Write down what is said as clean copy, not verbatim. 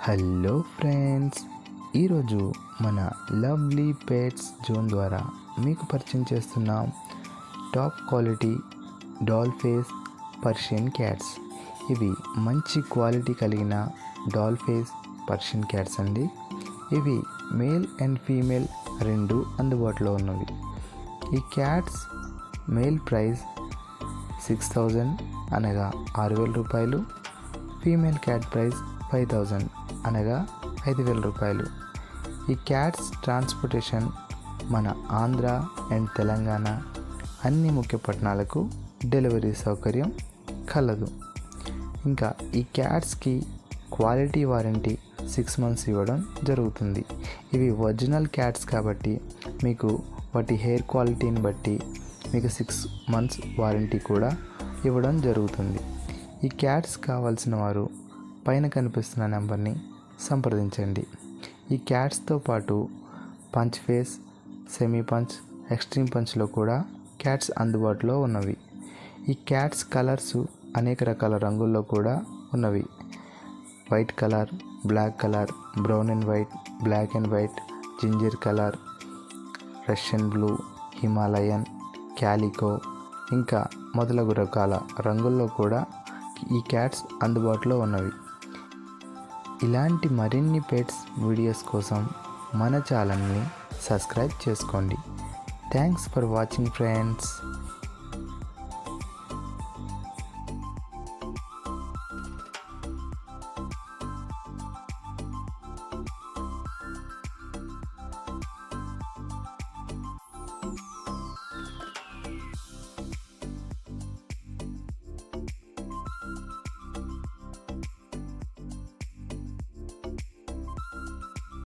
Hello friends, ఈరోజు మన lovely pets zone ద్వారా మీకు పరిచయం చేస్తున్నాం top quality doll face Persian cats. ఇవి మంచి క్వాలిటీ కలిగిన డాల్ ఫేస్ పర్షియన్ క్యాట్స్ అండి. ఇవి మేల్ అండ్ ఫీమేల్ రెండు అందుబాటులో ఉన్నవి. ఈ క్యాట్స్ మేల్ ప్రైస్ 6,000 అనగా 6,000 రూపాయలు, ఫీమేల్ క్యాట్ ప్రైస్ 5,000 అనగా 5,000 రూపాయలు. ఈ క్యాట్స్ ట్రాన్స్పోర్టేషన్ మన ఆంధ్ర అండ్ తెలంగాణ అన్ని ముఖ్య పట్టణాలకు డెలివరీ సౌకర్యం కలదు. ఇంకా ఈ క్యాట్స్కి క్వాలిటీ వారంటీ 6 months ఇవ్వడం జరుగుతుంది. ఇవి ఒరిజినల్ క్యాట్స్ కాబట్టి మీకు వాటి హెయిర్ క్వాలిటీని బట్టి మీకు 6 months వారంటీ కూడా ఇవ్వడం జరుగుతుంది. ఈ క్యాట్స్ కావాల్సిన వారు పైన కనిపిస్తున్న నెంబర్ని సంప్రదించండి. ఈ క్యాట్స్తో పాటు punch face, semi punch, extreme పంచ్లో కూడా క్యాట్స్ అందుబాటులో ఉన్నవి. ఈ క్యాట్స్ కలర్స్ అనేక రకాల రంగుల్లో కూడా ఉన్నవి. White colour, black colour, brown and white, black and white, ginger colour, Russian blue, Himalayan, calico ఇంకా మొదలగు రకాల రంగుల్లో కూడా ఈ క్యాట్స్ అందుబాటులో ఉన్నవి. ఇలాంటి మరిన్ని పెట్స్ వీడియోస్ కోసం మన ఛానల్ని సబ్స్క్రైబ్ చేసుకోండి. Thanks for watching friends.